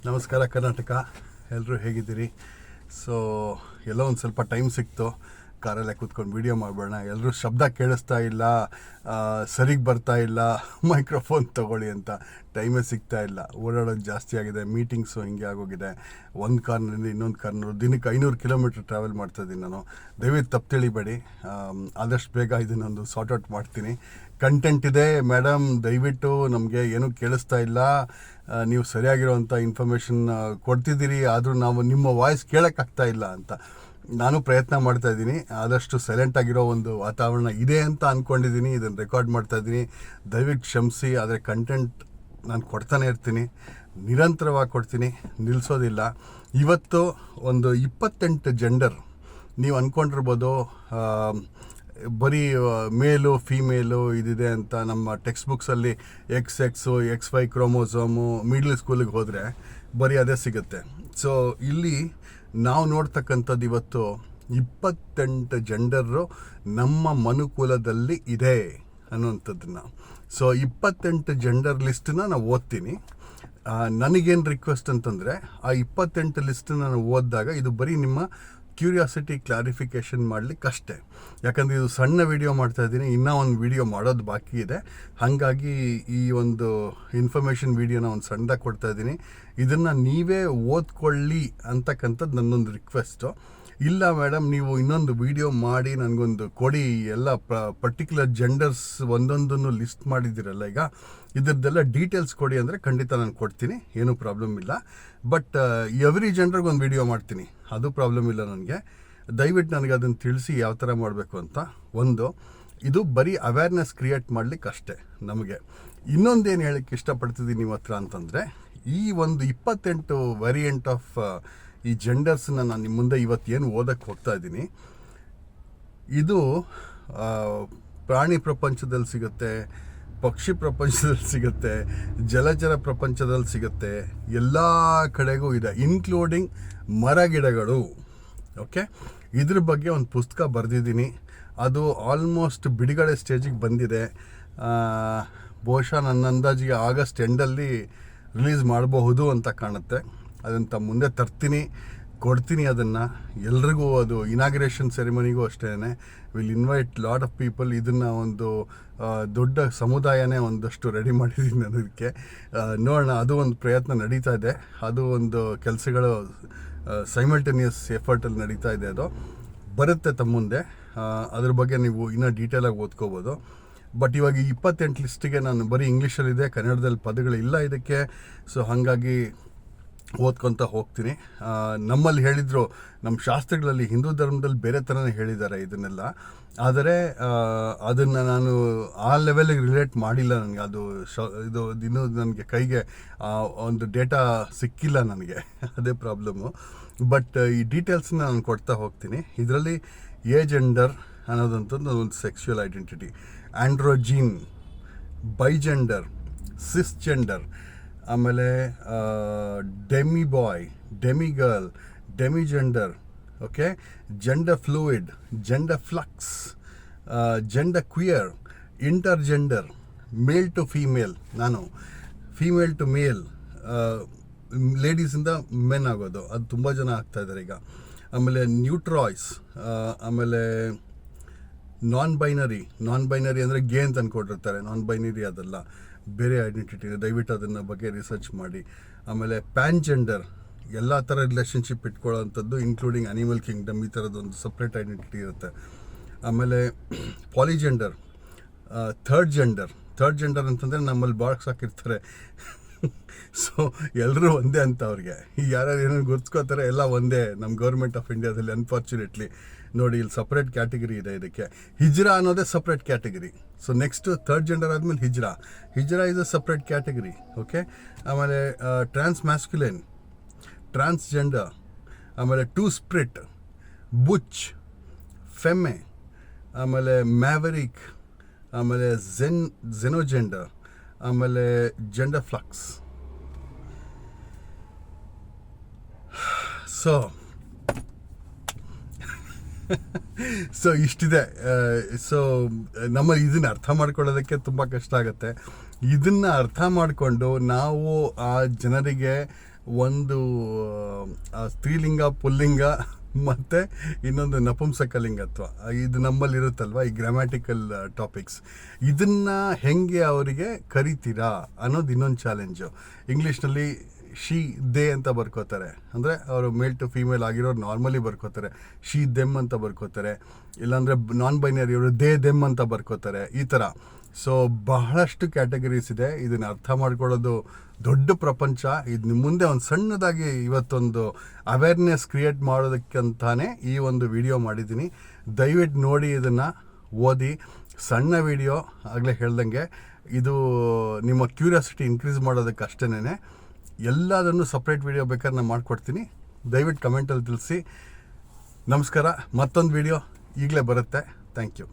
ನಮಸ್ಕಾರ ಕರ್ನಾಟಕ, ಎಲ್ಲರೂ ಹೇಗಿದ್ದೀರಿ? ಸೊ ಎಲ್ಲೋ ಒಂದು ಸ್ವಲ್ಪ ಟೈಮ್ ಸಿಕ್ತು, ಕಾರಲ್ಲೇ ಕೂತ್ಕೊಂಡು ವೀಡಿಯೋ ಮಾಡಬೇಡ. ಎಲ್ಲರೂ ಶಬ್ದ ಕೇಳಿಸ್ತಾ ಇಲ್ಲ, ಸರಿಗೆ ಬರ್ತಾ ಇಲ್ಲ, ಮೈಕ್ರೋಫೋನ್ ತೊಗೊಳ್ಳಿ ಅಂತ ಟೈಮೇ ಸಿಗ್ತಾ ಇಲ್ಲ. ಓಡಾಡೋದು ಜಾಸ್ತಿ ಆಗಿದೆ, ಮೀಟಿಂಗ್ಸು ಹಿಂಗೆ ಆಗೋಗಿದೆ. ಒಂದು ಕಾರ್ನಿಂದ ಇನ್ನೊಂದು ಕಾರ್ನರು ದಿನಕ್ಕೆ 500 ಕಿಲೋಮೀಟ್ರ್ ಟ್ರಾವೆಲ್ ಮಾಡ್ತಾಯಿದ್ದೀನಿ ನಾನು. ದಯವಿಟ್ಟು ತಪ್ಪು ತಿಳಿಬೇಡಿ, ಆದಷ್ಟು ಬೇಗ ಇದನ್ನೊಂದು ಸಾರ್ಟ್ ಔಟ್ ಮಾಡ್ತೀನಿ. ಕಂಟೆಂಟ್ ಇದೆ ಮೇಡಮ್, ದಯವಿಟ್ಟು ನಮಗೆ ಏನೂ ಕೇಳಿಸ್ತಾ ಇಲ್ಲ, ನೀವು ಸರಿಯಾಗಿರೋವಂಥ ಇನ್ಫಾರ್ಮೇಷನ್ ಕೊಡ್ತಿದ್ದೀರಿ, ಆದರೂ ನಾವು ನಿಮ್ಮ ವಾಯ್ಸ್ ಕೇಳೋಕ್ಕಾಗ್ತಾ ಇಲ್ಲ ಅಂತ ನಾನು ಪ್ರಯತ್ನ ಮಾಡ್ತಾಯಿದ್ದೀನಿ. ಆದಷ್ಟು ಸೈಲೆಂಟಾಗಿರೋ ಒಂದು ವಾತಾವರಣ ಇದೆ ಅಂತ ಅಂದ್ಕೊಂಡಿದ್ದೀನಿ. ಇದನ್ನು ರೆಕಾರ್ಡ್ ಮಾಡ್ತಾಯಿದ್ದೀನಿ, ದಯವಿಟ್ಟು ಕ್ಷಮಿಸಿ. ಆದರೆ ಕಂಟೆಂಟ್ ನಾನು ಕೊಡ್ತಾನೆ ಇರ್ತೀನಿ, ನಿರಂತರವಾಗಿ ಕೊಡ್ತೀನಿ, ನಿಲ್ಲಿಸೋದಿಲ್ಲ. ಇವತ್ತು ಒಂದು 28 ಜೆಂಡರ್, ನೀವು ಅಂದ್ಕೊಂಡಿರ್ಬೋದು ಬರೀ ಮೇಲು ಫೀಮೇಲು ಇದಿದೆ ಅಂತ. ನಮ್ಮ text ಬುಕ್ಸಲ್ಲಿ XX XY chromosome, middle ಸ್ಕೂಲಿಗೆ ಹೋದರೆ ಬರೀ ಅದೇ ಸಿಗುತ್ತೆ. ಸೊ ಇಲ್ಲಿ ನಾವು ನೋಡ್ತಕ್ಕಂಥದ್ದು ಇವತ್ತು 28 ಜೆಂಡರು ನಮ್ಮ ಮನುಕುಲದಲ್ಲಿ ಇದೆ ಅನ್ನುವಂಥದ್ದನ್ನು. ಸೊ 28 ಜೆಂಡರ್ ಲಿಸ್ಟನ್ನ ನಾವು ಓದ್ತೀನಿ. ನನಗೇನು ರಿಕ್ವೆಸ್ಟ್ ಅಂತಂದರೆ, ಆ 28 ಲಿಸ್ಟನ್ನ ನಾನು ಓದಿದಾಗ ಇದು ಬರೀ ನಿಮ್ಮ ಕ್ಯೂರಿಯಾಸಿಟಿ ಕ್ಲಾರಿಫಿಕೇಷನ್ ಮಾಡಲಿಕ್ಕಷ್ಟೇ. ಯಾಕಂದರೆ ಇದು ಸಣ್ಣ ವಿಡಿಯೋ ಮಾಡ್ತಾಯಿದ್ದೀನಿ, ಇನ್ನೂ ಒಂದು ವಿಡಿಯೋ ಮಾಡೋದು ಬಾಕಿ ಇದೆ. ಹಾಗಾಗಿ ಈ ಒಂದು ಇನ್ಫಾರ್ಮೇಷನ್ ವಿಡಿಯೋನ ಒಂದು ಸಣ್ಣದಾಗಿ ಕೊಡ್ತಾಯಿದ್ದೀನಿ. ಇದನ್ನು ನೀವೇ ಓದ್ಕೊಳ್ಳಿ ಅಂತಕ್ಕಂಥದ್ದು ನನ್ನೊಂದು ರಿಕ್ವೆಸ್ಟು. ಇಲ್ಲ ಮೇಡಮ್, ನೀವು ಇನ್ನೊಂದು ವಿಡಿಯೋ ಮಾಡಿ ನನಗೊಂದು ಕೊಡಿ, ಎಲ್ಲ ಪರ್ಟಿಕ್ಯುಲರ್ ಜೆಂಡರ್ಸ್ ಒಂದೊಂದನ್ನು ಲಿಸ್ಟ್ ಮಾಡಿದ್ದೀರಲ್ಲ, ಈಗ ಇದ್ರದ್ದೆಲ್ಲ ಡೀಟೇಲ್ಸ್ ಕೊಡಿ ಅಂದರೆ ಖಂಡಿತ ನಾನು ಕೊಡ್ತೀನಿ, ಏನೂ ಪ್ರಾಬ್ಲಮ್ ಇಲ್ಲ. ಬಟ್ ಎವ್ರಿ ಜೆಂಡರ್ಗೆ ಒಂದು ವಿಡಿಯೋ ಮಾಡ್ತೀನಿ, ಅದು ಪ್ರಾಬ್ಲಮ್ ಇಲ್ಲ ನನಗೆ. ದಯವಿಟ್ಟು ನನಗೆ ಅದನ್ನು ತಿಳಿಸಿ ಯಾವ ಥರ ಮಾಡಬೇಕು ಅಂತ. ಒಂದು, ಇದು ಬರೀ ಅವೇರ್ನೆಸ್ ಕ್ರಿಯೇಟ್ ಮಾಡಲಿಕ್ಕೆ ಅಷ್ಟೇ ನಮಗೆ. ಇನ್ನೊಂದೇನು ಹೇಳಕ್ಕೆ ಇಷ್ಟಪಡ್ತಿದ್ದೀನಿ ನಿಮ್ಮ ಹತ್ರ ಅಂತಂದರೆ, ಈ ಒಂದು 28 ವೇರಿಯಂಟ್ ಆಫ್ ಈ ಜೆಂಡರ್ಸ್ನ ನಾನು ನಿಮ್ಮ ಮುಂದೆ ಇವತ್ತೇನು ಓದಕ್ಕೆ ಹೋಗ್ತಾ ಇದ್ದೀನಿ, ಇದು ಪ್ರಾಣಿ ಪ್ರಪಂಚದಲ್ಲಿ ಸಿಗುತ್ತೆ, ಪಕ್ಷಿ ಪ್ರಪಂಚದಲ್ಲಿ ಸಿಗುತ್ತೆ, ಜಲಚರ ಪ್ರಪಂಚದಲ್ಲಿ ಸಿಗುತ್ತೆ, ಎಲ್ಲ ಕಡೆಗೂ ಇದೆ, ಇನ್ಕ್ಲೂಡಿಂಗ್ ಮರ ಗಿಡಗಳು. ಓಕೆ, ಇದ್ರ ಬಗ್ಗೆ ಒಂದು ಪುಸ್ತಕ ಬರೆದಿದ್ದೀನಿ. ಅದು ಆಲ್ಮೋಸ್ಟ್ ಬಿಡುಗಡೆ ಸ್ಟೇಜಿಗೆ ಬಂದಿದೆ. ಬಹುಶಃ ನನ್ನ ಅಂದಾಜಿಗೆ ಆಗಸ್ಟ್ ಎಂಡಲ್ಲಿ ರಿಲೀಸ್ ಮಾಡಬಹುದು ಅಂತ ಕಾಣುತ್ತೆ. ಅದಂತ ಮುಂದೆ ತರ್ತೀನಿ, ಕೊಡ್ತೀನಿ ಅದನ್ನು ಎಲ್ರಿಗೂ. ಅದು ಇನಾಗ್ರೇಷನ್ ಸೆರೆಮನಿಗೂ ಅಷ್ಟೇ will invite lot of people. ಇದನ್ನು ಒಂದು ದೊಡ್ಡ ಸಮುದಾಯನೇ ಒಂದಷ್ಟು ರೆಡಿ ಮಾಡಿದ್ದೀನಿ ಅದಕ್ಕೆ. ನೋಡೋಣ, ಅದು ಒಂದು ಪ್ರಯತ್ನ ನಡೀತಾ ಇದೆ. ಅದು ಒಂದು ಕೆಲಸಗಳು ಸೈಮಲ್ಟೇನಿಯಸ್ ಎಫರ್ಟಲ್ಲಿ ನಡೀತಾ ಇದೆ. ಅದು ಬರುತ್ತೆ ತಮ್ಮ ಮುಂದೆ, ಅದ್ರ ಬಗ್ಗೆ ನೀವು ಇನ್ನೂ ಡೀಟೇಲಾಗಿ ಓದ್ಕೋಬೋದು. ಬಟ್ ಇವಾಗ ಈ 28 ಲಿಸ್ಟಿಗೆ ನಾನು ಬರೀ ಇಂಗ್ಲೀಷಲ್ಲಿದೆ, ಕನ್ನಡದಲ್ಲಿ ಪದಗಳಿಲ್ಲ ಇದಕ್ಕೆ. ಸೊ ಹಾಗಾಗಿ ಓದ್ಕೊತ ಹೋಗ್ತೀನಿ. ನಮ್ಮಲ್ಲಿ ಹೇಳಿದರು, ನಮ್ಮ ಶಾಸ್ತ್ರಗಳಲ್ಲಿ ಹಿಂದೂ ಧರ್ಮದಲ್ಲಿ ಬೇರೆ ಥರನೇ ಹೇಳಿದ್ದಾರೆ ಇದನ್ನೆಲ್ಲ. ಆದರೆ ಅದನ್ನು ನಾನು ಆ ಲೆವೆಲಿಗೆ ರಿಲೇಟ್ ಮಾಡಿಲ್ಲ. ನನಗೆ ಅದು ಇನ್ನೂ ನನಗೆ ಕೈಗೆ ಒಂದು ಡೇಟಾ ಸಿಕ್ಕಿಲ್ಲ ನನಗೆ, ಅದೇ ಪ್ರಾಬ್ಲಮ್ಮು. ಬಟ್ ಈ ಡೀಟೇಲ್ಸ್ನ ನಾನು ಕೊಡ್ತಾ ಹೋಗ್ತೀನಿ. ಇದರಲ್ಲಿ ಜೆಂಡರ್ ಅನ್ನೋದಂಥದ್ದು ಒಂದು sexual identity, androgyne, bigender, cis gender, ಆಮೇಲೆ demi boy, demi girl, demi gender, okay, gender fluid, gender flux, gender queer, inter gender, male to female, ನಾನು ಫೀಮೇಲ್ ಟು ಮೇಲ್, ಲೇಡೀಸಿಂದ ಮೆನ್ ಆಗೋದು, ಅದು ತುಂಬ ಜನ ಆಗ್ತಾಯಿದ್ದಾರೆ ಈಗ. ಆಮೇಲೆ ನ್ಯೂಟ್ರಾಯ್ಸ್, ಆಮೇಲೆ ನಾನ್ ಬೈನರಿ ಅಂದರೆ ಗೇ ಅಂತ ಅಂದ್ಕೊಂಡಿರ್ತಾರೆ. ನಾನ್ ಬೈನರಿ ಅದಲ್ಲ, ಬೇರೆ ಐಡೆಂಟಿಟಿ ಇದೆ. ದಯವಿಟ್ಟು ಅದನ್ನು ಬಗ್ಗೆ ರಿಸರ್ಚ್ ಮಾಡಿ. ಆಮೇಲೆ ಪ್ಯಾನ್ ಜೆಂಡರ್, ಎಲ್ಲ ಥರ ರಿಲೇಷನ್ಶಿಪ್ ಇಟ್ಕೊಳ್ಳೋವಂಥದ್ದು, ಇನ್ಕ್ಲೂಡಿಂಗ್ ಅನಿಮಲ್ ಕಿಂಗ್ಡಮ್, ಈ ಥರದ್ದೊಂದು ಸಪ್ರೇಟ್ ಐಡೆಂಟಿಟಿ ಇರುತ್ತೆ. ಆಮೇಲೆ ಪಾಲಿಜೆಂಡರ್, ಥರ್ಡ್ ಜೆಂಡರ್ ಅಂತಂದರೆ ನಮ್ಮಲ್ಲಿ ಬಾಕ್ಸ್ ಹಾಕಿರ್ತಾರೆ. ಸೊ ಎಲ್ಲರೂ ಒಂದೇ ಅಂತ ಅವ್ರಿಗೆ, ಈಗ ಯಾರ್ಯಾರು ಏನೋ ಗುರ್ಸ್ಕೋತಾರೆ, ಎಲ್ಲ ಒಂದೇ ನಮ್ಮ ಗೌರ್ಮೆಂಟ್ ಆಫ್ ಇಂಡಿಯಾದಲ್ಲಿ. ಅನ್ಫಾರ್ಚುನೇಟ್ಲಿ ನೋಡಿ, ಇಲ್ಲಿ ಸಪ್ರೇಟ್ ಕ್ಯಾಟಗರಿ ಇದೆ ಇದಕ್ಕೆ. ಹಿಜ್ರಾ ಅನ್ನೋದೇ separate category. So next third gender ಆದಮೇಲೆ hijra is a separate category. Okay, ಆಮೇಲೆ ಟ್ರಾನ್ಸ್ ಮ್ಯಾಸ್ಕ್ಯುಲಿನ್, ಟ್ರಾನ್ಸ್ಜೆಂಡರ್, ಆಮೇಲೆ ಟೂ ಸ್ಪ್ರಿಟ್, ಬುಚ್, ಫೆಮ್ಮೆ, ಆಮೇಲೆ ಮ್ಯಾವರಿಕ್, ಆಮೇಲೆ ಝೆನೋಜೆಂಡರ್, ಆಮೇಲೆ ಜೆಂಡರ್ ಫ್ಲಕ್ಸ್. ಸೊ ಇಷ್ಟಿದೆ. ಸೊ ನಮ್ಮಲ್ಲಿ ಇದನ್ನು ಅರ್ಥ ಮಾಡ್ಕೊಳ್ಳೋದಕ್ಕೆ ತುಂಬ ಕಷ್ಟ ಆಗುತ್ತೆ. ಇದನ್ನು ಅರ್ಥ ಮಾಡಿಕೊಂಡು ನಾವು ಆ ಜನರಿಗೆ ಒಂದು ಸ್ತ್ರೀಲಿಂಗ ಪುಲ್ಲಿಂಗ ಮತ್ತು ಇನ್ನೊಂದು ನಪುಂಸಕಲಿಂಗತ್ವ. ಇದು ನಮ್ಮಲ್ಲಿ ಇರುತ್ತಲ್ವ ಈ ಗ್ರಾಮ್ಯಾಟಿಕಲ್ ಟಾಪಿಕ್ಸ್. ಇದನ್ನು ಹೆಂಗೆ ಅವರಿಗೆ ಕರಿತೀರಾ ಅನ್ನೋದು ಇನ್ನೊಂದು ಚಾಲೆಂಜು. ಇಂಗ್ಲೀಷ್ನಲ್ಲಿ ಶಿ ದೇ ಅಂತ ಬರ್ಕೋತಾರೆ, ಅಂದರೆ ಅವರು ಮೇಲ್ ಟು ಫೀಮೇಲ್ ಆಗಿರೋರು ನಾರ್ಮಲಿ ಬರ್ಕೋತಾರೆ, ಶಿ ದೆಮ್ ಅಂತ ಬರ್ಕೋತಾರೆ, ಇಲ್ಲಾಂದರೆ ನಾನ್ ಬೈನರಿ ಅವರು ದೇ ದೆಮ್ ಅಂತ ಬರ್ಕೋತಾರೆ, ಈ ಥರ. ಸೊ ಬಹಳಷ್ಟು ಕ್ಯಾಟಗರೀಸ್ ಇದೆ. ಇದನ್ನು ಅರ್ಥ ಮಾಡ್ಕೊಳ್ಳೋದು ದೊಡ್ಡ ಪ್ರಪಂಚ. ಇದು ನಿಮ್ಮ ಮುಂದೆ ಒಂದು ಸಣ್ಣದಾಗಿ ಇವತ್ತೊಂದು ಅವೇರ್ನೆಸ್ ಕ್ರಿಯೇಟ್ ಮಾಡೋದಕ್ಕಂತಾನೆ ಈ ಒಂದು ವಿಡಿಯೋ ಮಾಡಿದ್ದೀನಿ. ದಯವಿಟ್ಟು ನೋಡಿ, ಇದನ್ನು ಓದಿ. ಸಣ್ಣ ವಿಡಿಯೋ, ಆಗಲೇ ಹೇಳ್ದಂಗೆ ಇದು ನಿಮ್ಮ ಕ್ಯೂರಿಯಾಸಿಟಿ ಇನ್ಕ್ರೀಸ್ ಮಾಡೋದಕ್ಕೆ ಅಷ್ಟೇನೆ. ಎಲ್ಲದನ್ನು ಸಪ್ರೇಟ್ ವಿಡಿಯೋ ಬೇಕಾದ್ರೆ ನಾನು ಮಾಡಿಕೊಡ್ತೀನಿ. ದಯವಿಟ್ಟು ಕಮೆಂಟಲ್ಲಿ ತಿಳಿಸಿ. ನಮಸ್ಕಾರ. ಮತ್ತೊಂದು ವಿಡಿಯೋ ಈಗಲೇ ಬರುತ್ತೆ. Thank you.